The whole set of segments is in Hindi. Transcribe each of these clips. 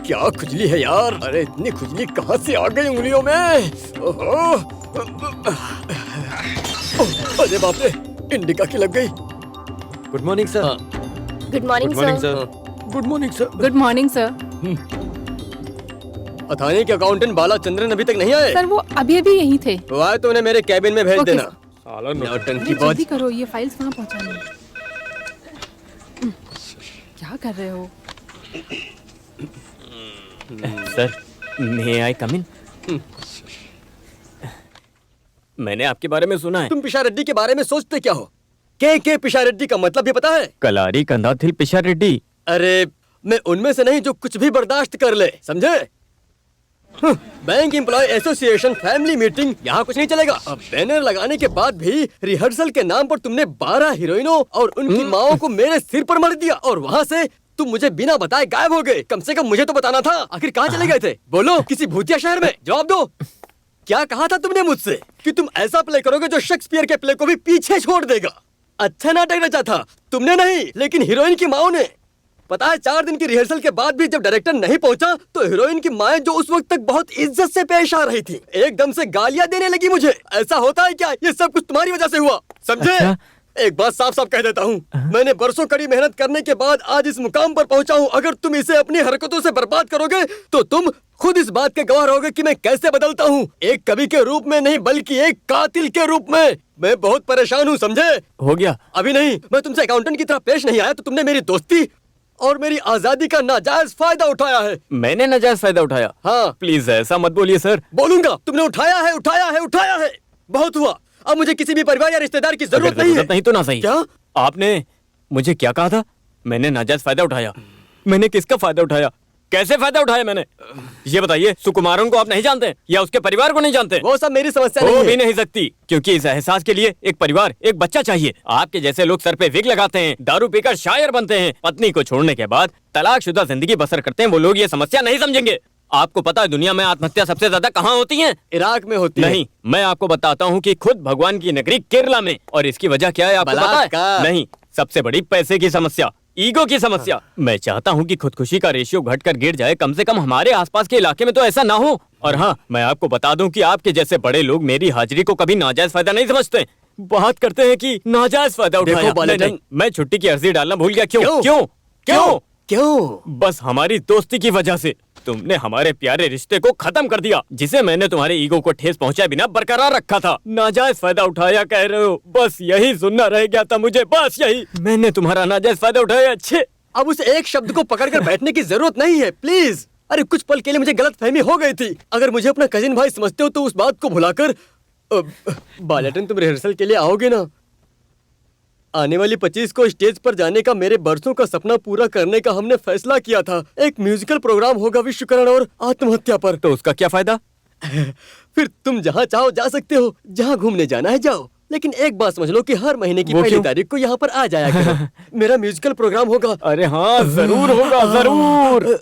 क्या खुजली है यार। अरे इतनी खुजली कहाँ से आ गई उंगलियों में। ओहो। अरे बाप रे, इंडिका की लग गई। Good morning sir. Good morning sir. Good morning sir. Good morning sir. Athani के अकाउंटेंट बालाचंद्रन अभी तक नहीं आए? सर वो अभी अभी यहीं थे। वो आए तो उन्हें मेरे कैबिन में भेज ओके, देना। साला नौटंकी जल्दी बाज। करो, ये फाइल्स वहाँ पहुँचानी है। क्या कर रहे हो? सर, मे आई कम इन? मैंने आपके बारे में सुना है। तुम पिशारेड्डी के बारे में सोचते क्या हो? के पिशारेड्डी का मतलब भी पता है? कलारी कंदाथिल पिशारेड्डी। अरे मैं उनमें से नहीं जो कुछ भी बर्दाश्त कर ले, समझे? Bank employee association family meeting, यहाँ कुछ नहीं चलेगा। अब बैनर लगाने के बाद भी रिहर्सल के नाम पर तुमने 12 हीरोइनों और उनकी माओं को मेरे सिर पर मर दिया, और वहाँ से तुम मुझे बिना बताए गायब हो गए। कम से कम मुझे तो बताना था। आखिर कहाँ चले गए थे? बोलो, किसी भूतिया शहर में? जवाब दो। क्या कहा था तुमने मुझसे कि तुम ऐसा प्ले करोगे जो शेक्सपियर के प्ले को भी पीछे छोड़ देगा? अच्छा नाटक रचा था तुमने नहीं, लेकिन हीरोइन की माओ ने। पता है 4 दिन की रिहर्सल के बाद भी जब डायरेक्टर नहीं पहुंचा तो हीरोइन की माएं, जो उस वक्त तक बहुत इज्जत से पेश आ रही थी, एकदम से गालियां देने लगी मुझे। ऐसा होता है क्या? ये सब कुछ तुम्हारी वजह से हुआ, समझे? अच्छा? एक बात साफ साफ कह देता हूँ, मैंने बरसों कड़ी मेहनत करने के बाद आज इस मुकाम पर पहुंचा हूँ। अगर तुम इसे अपनी हरकतों से बर्बाद करोगे तो तुम खुद इस बात के गवाह रहोगे कि मैं कैसे बदलता हूँ। एक कवि के रूप में नहीं, बल्कि एक कातिल के रूप में। मैं बहुत परेशान हूँ, समझे? हो गया? अभी नहीं। मैं तुमसे अकाउंटेंट की तरह पेश नहीं आया तो तुमने मेरी दोस्ती और मेरी आजादी का नाजायज फायदा उठाया है। मैंने नाजायज फायदा उठाया? हाँ। प्लीज ऐसा मत बोलिए सर। बोलूंगा। तुमने उठाया है, उठाया है, उठाया है। बहुत हुआ। अब मुझे किसी भी परिवार या रिश्तेदार की जरूरत नहीं है। नहीं तो ना सही। क्या आपने मुझे क्या कहा था? मैंने नाजायज फायदा उठाया? मैंने किसका फायदा उठाया? कैसे फायदा उठाया मैंने? ये बताइए। सुकुमारन को आप नहीं जानते या उसके परिवार को नहीं जानते? वो सब मेरी समस्या नहीं हो है। भी नहीं सकती, क्योंकि इस एहसास के लिए एक परिवार, एक बच्चा चाहिए। आपके जैसे लोग सर पे विग लगाते हैं, दारू पीकर शायर बनते हैं, पत्नी को छोड़ने के बाद तलाकशुदा जिंदगी बसर करते हैं, वो लोग ये समस्या नहीं समझेंगे। आपको पता है दुनिया में आत्महत्या सबसे ज्यादा कहाँ होती है? इराक में होती है। नहीं, मैं आपको बताता हूँ कि खुद भगवान की नगरी केरला में। और इसकी वजह क्या है आपको पता है? नहीं, सबसे बड़ी पैसे की समस्या, ईगो की समस्या। मैं चाहता हूँ कि खुदकुशी का रेशियो घटकर गिर जाए। कम से कम हमारे आसपास के इलाके में तो ऐसा ना हो। और हाँ, मैं आपको बता दूं कि आपके जैसे बड़े लोग मेरी हाजिरी को कभी नाजायज फायदा नहीं समझते। बात करते हैं कि नाजायज फायदा उठाया। नहीं, मैं छुट्टी की अर्जी डालना भूल गया। क्यों क्यों क्यों क्यों? बस हमारी दोस्ती की वजह से। तुमने हमारे प्यारे रिश्ते को खत्म कर दिया, जिसे मैंने तुम्हारे ईगो को ठेस पहुंचाए बिना बरकरार रखा था। नाजायज फायदा उठाया कह रहे हो? बस यही सुनना रह गया था मुझे, बस यही। मैंने तुम्हारा नाजायज फायदा उठाया। अच्छे, अब उस एक शब्द को पकड़कर बैठने की जरूरत नहीं है, प्लीज। अरे कुछ पल के लिए मुझे गलतफहमी हो गई थी। अगर मुझे अपना कजिन भाई समझते हो तो उस बात को भुलाकर बालेटन, तुम रिहर्सल के लिए आओगे ना? आने वाली 25 को स्टेज पर जाने का मेरे बरसों का सपना पूरा करने का हमने फैसला किया था। एक म्यूजिकल प्रोग्राम होगा विश्वकरण और आत्महत्या पर। तो उसका क्या फायदा? फिर तुम जहाँ चाहो जा सकते हो, जहाँ घूमने जाना है जाओ, लेकिन एक बात समझ लो कि हर महीने की पहली तारीख को यहाँ पर आ जाया करो। मेरा म्यूजिकल प्रोग्राम होगा। अरे हाँ, जरूर होगा, जरूर।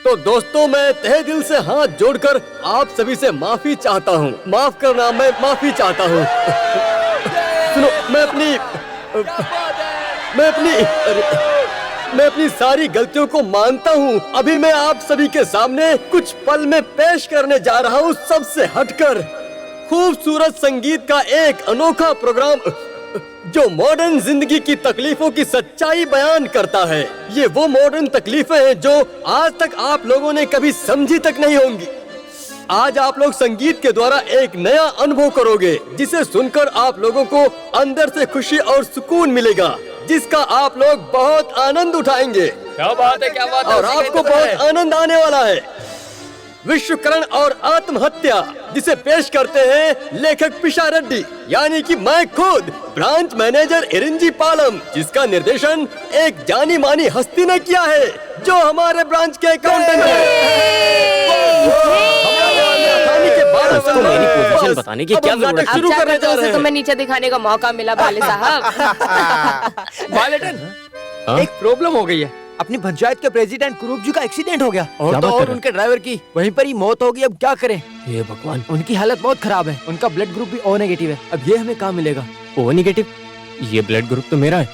तो दोस्तों, मैं तहे दिल से हाथ जोड़कर आप सभी से माफी चाहता हूँ। माफ करना, मैं माफी चाहता हूँ। सुनो, मैं अपनी सारी गलतियों को मानता हूँ। अभी मैं आप सभी के सामने कुछ पल में पेश करने जा रहा हूँ सबसे हटकर खूबसूरत संगीत का एक अनोखा प्रोग्राम जो मॉडर्न जिंदगी की तकलीफों की सच्चाई बयान करता है। ये वो मॉडर्न तकलीफें हैं जो आज तक आप लोगों ने कभी समझी तक नहीं होंगी। आज आप लोग संगीत के द्वारा एक नया अनुभव करोगे, जिसे सुनकर आप लोगों को अंदर से खुशी और सुकून मिलेगा, जिसका आप लोग बहुत आनंद उठाएंगे। क्या बात है, क्या बात है। और आपको बहुत आनंद आने वाला है। विश्वकरण और आत्महत्या, जिसे पेश करते हैं लेखक पिशारेड्डी, यानी कि मैं खुद, ब्रांच मैनेजर इरिंजी पालम, जिसका निर्देशन एक जानी मानी हस्ती ने किया है, जो हमारे ब्रांच के अकाउंटेंट मेरी पोजीशन बताने की क्या जरूरत है? शुरू करने जा रहे हैं। तुम्हें नीचे दिखाने का मौका मिला बाले साहब। बालेटन, एक प्रॉब्लम हो गई है। अपनी पंचायत के प्रेसिडेंट कुरूप जी का एक्सीडेंट हो गया और उनके ड्राइवर की वहीं पर ही मौत हो गई। अब क्या करें? हे भगवान, उनकी हालत बहुत खराब है। उनका ब्लड ग्रुप भी O नेगेटिव है। अब ये हमें कहाँ मिलेगा? O negative? ये ब्लड ग्रुप तो मेरा है।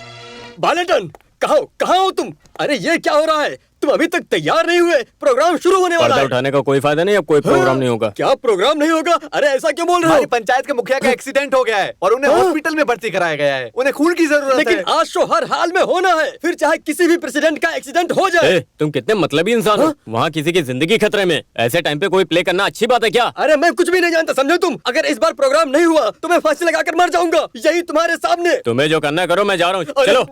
बालेटन, कहाँ हो तुम? अरे ये क्या हो रहा है? तुम अभी तक तैयार नहीं हुए, प्रोग्राम शुरू होने वाला पर्दा है। उठाने का कोई फायदा नहीं, अब कोई प्रोग्राम नहीं होगा। क्या प्रोग्राम नहीं होगा? अरे ऐसा क्यों बोल रहे हमारी हो? पंचायत के मुखिया का एक्सीडेंट हो गया है और उन्हें हॉस्पिटल में भर्ती कराया गया है। उन्हें खून की जरूरत लेकिन है। आज शो हर हाल में होना है, फिर चाहे किसी भी प्रेसिडेंट का एक्सीडेंट हो जाए। ए, तुम कितने मतलबी इंसान हो? वहाँ किसी की जिंदगी खतरे में, ऐसे टाइम पे कोई प्ले करना अच्छी बात है क्या? अरे मैं कुछ भी नहीं जानता, समझे तुम? अगर इस बार प्रोग्राम नहीं हुआ तो मैं फांसी लगाकर मर जाऊंगा, यही तुम्हारे सामने। तुम्हें जो करना है करो, मैं जा रहा हूँ। अरे चलो।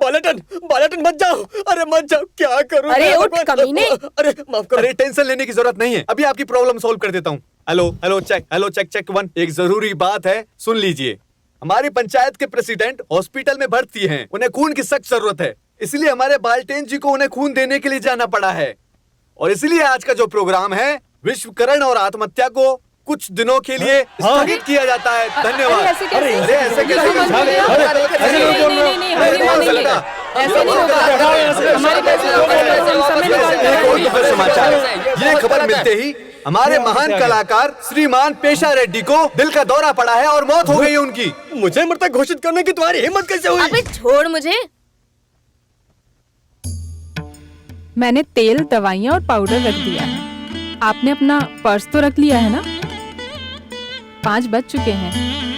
बालेटन मत जाओ। अरे मत जाओ, क्या करूं? अरे मैं? उठ कमीने। अरे माफ करो। अरे टेंशन लेने की जरूरत नहीं है, अभी आपकी प्रॉब्लम सॉल्व कर देता हूँ। Hello check check 1। एक जरूरी बात है, सुन लीजिए। हमारी पंचायत के प्रेसिडेंट हॉस्पिटल में भर्ती हैं। उन्हें खून की सख्त जरूरत है, इसलिए हमारे बाल्टेन जी को उन्हें खून देने के लिए जाना पड़ा है। और इसलिए आज का जो प्रोग्राम है, विश्वकरण और आत्महत्या को कुछ दिनों के लिए स्थगित किया जाता है। धन्यवाद। अरे ऐसे कैसे? अरे ऐसे कैसे? समाचार, ये खबर मिलते ही हमारे महान कलाकार श्रीमान पेशा रेड्डी को दिल का दौरा पड़ा है और मौत हो गई है उनकी। मुझे मृतक घोषित करने की तुम्हारी हिम्मत कैसे हुई? अबे छोड़ मुझे। मैंने तेल, दवाइयाँ और पाउडर रख दिया है। आपने अपना पर्स तो रख लिया है ना? 5 बज चुके हैं,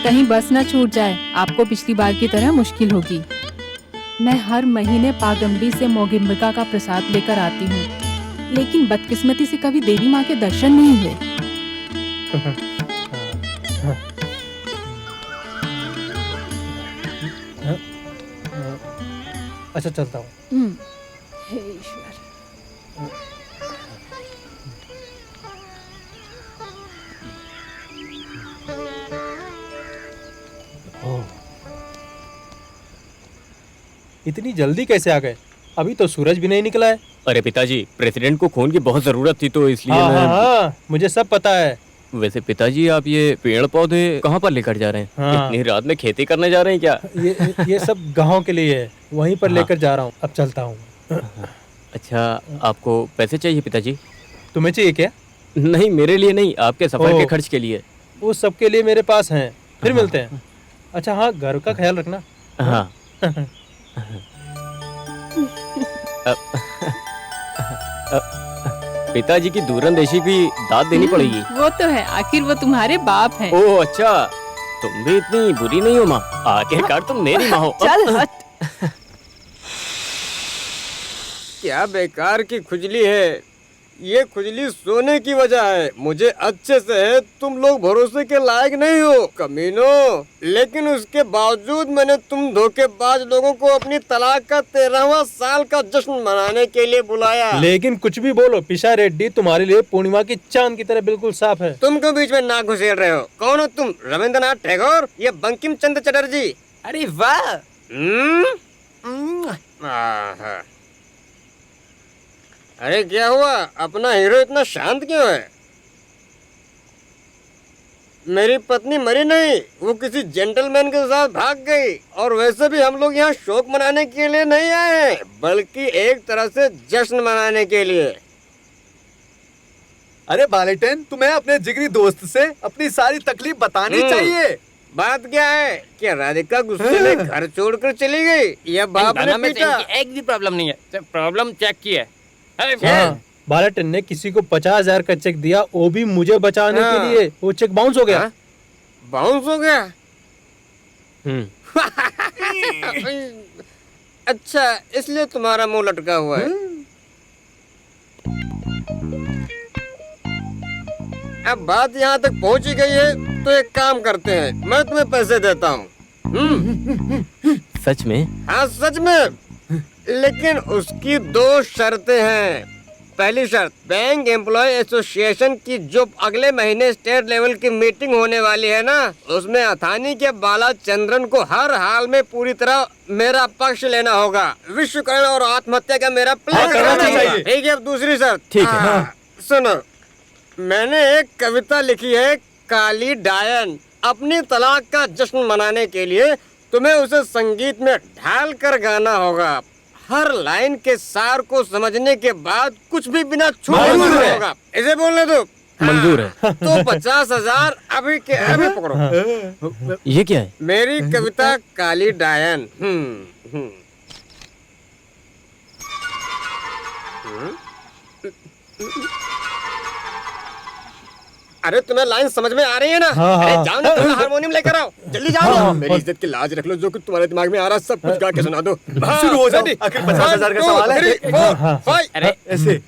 कहीं बस ना छूट जाए। आपको पिछली बार की तरह मुश्किल होगी। मैं हर महीने पागंबी से मोगिम्बिका का प्रसाद लेकर आती हूँ, लेकिन बदकिस्मती से कभी देवी माँ के दर्शन नहीं हुए। अच्छा चलता हूँ। हे ईश्वर। इतनी जल्दी कैसे आ गए? अभी तो सूरज भी नहीं निकला है। अरे पिताजी, प्रेसिडेंट को खून की बहुत जरूरत थी तो इसलिए हाँ, मुझे सब पता है। वैसे पिताजी, आप ये पेड़ पौधे कहाँ पर लेकर जा रहे हैं? हाँ। इतनी रात में खेती करने जा रहे हैं क्या? ये सब गाँव के लिए है, वहीं पर लेकर जा रहा हूँ। अब चलता हूँ। अच्छा, आपको पैसे चाहिए पिताजी? तुम्हें चाहिए क्या? नहीं, मेरे लिए नहीं, आपके सफर के ओह। खर्च के लिए। वो सबके लिए मेरे पास हैं। फिर मिलते हैं। अच्छा हाँ, घर का ख्याल रखना। हाँ। पिताजी की दूरंदेशी की दाद देनी पड़ेगी। वो तो है, आखिर वो तुम्हारे बाप हैं। ओह अच्छा, तुम भी इतनी बुरी नहीं हो माँ, आखिरकार तुम मेरी माँ हो। चल हट। क्या बेकार की खुजली है। ये खुजली सोने की वजह है। मुझे अच्छे से है, तुम लोग भरोसे के लायक नहीं हो कमीनो। लेकिन उसके बावजूद मैंने तुम धोखेबाज लोगों को अपनी तलाक का 13वां साल का जश्न मनाने के लिए बुलाया। लेकिन कुछ भी बोलो, पिशा रेड्डी तुम्हारे लिए पूर्णिमा की चांद की तरह बिल्कुल साफ है। तुम क्यों बीच में नाक घुसेड़ रहे हो? कौन हो तुम? रविंद्रनाथ टैगोर या बंकिम चंद्र चटर्जी? अरे वाह। आहा। अरे क्या हुआ? अपना हीरो इतना शांत क्यों है? मेरी पत्नी मरी नहीं, वो किसी जेंटलमैन के साथ भाग गई। और वैसे भी हम लोग यहाँ शोक मनाने के लिए नहीं आए हैं, बल्कि एक तरह से जश्न मनाने के लिए। अरे बालेटन, तुम्हें अपने जिगरी दोस्त से अपनी सारी तकलीफ बतानी चाहिए। बात क्या है? क्या राधिका गुस्से में घर छोड़कर चली गई या बाप ने पीटा? एक भी प्रॉब्लम नहीं है, प्रॉब्लम चेक की है। हाँ, बालेटन ने किसी को 50,000 का चेक दिया, वो भी मुझे बचाने के लिए। वो चेक बाउंस हो गया। हाँ? बाउंस हो गया? अच्छा, इसलिए तुम्हारा मुंह लटका हुआ है। अब बात यहाँ तक पहुँची गई है तो एक काम करते हैं, मैं तुम्हें पैसे देता हूँ। सच में? हाँ सच में, लेकिन उसकी 2 शर्तें हैं। पहली शर्त, बैंक एम्प्लॉय एसोसिएशन की जो अगले महीने स्टेट लेवल की मीटिंग होने वाली है ना, उसमें अथानी के बाला चंद्रन को हर हाल में पूरी तरह मेरा पक्ष लेना होगा। विश्वकरण और आत्महत्या का मेरा प्लान करना चाहिए। ठीक है। अब दूसरी शर्त, ठीक है। सुनो, मैंने एक कविता लिखी है, काली डायन। अपनी तलाक का जश्न मनाने के लिए तुम्हें उसे संगीत में ढाल कर गाना होगा। हर लाइन के सार को समझने के बाद कुछ भी बिना छूटे बोलना होगा। इसे बोलने दो। मंजूर है। तो 50,000 अभी के अभी पकड़ो। ये क्या है? मेरी कविता काली डायन। अरे तुम्हें लाइन समझ में आ रही है ना? हाँ, अरे हाँ। जाओ ना, थोड़ा हारमोनियम लेकर आओ, जल्दी जाओ। हाँ, मेरी इज्जत की लाज रख लो, जो कुछ तुम्हारे दिमाग में आ रहा है सब कुछ गा के सुना दो। शुरू हो जाओ, आखिर 50,000 का सवाल है। फाइव। अरे ऐसे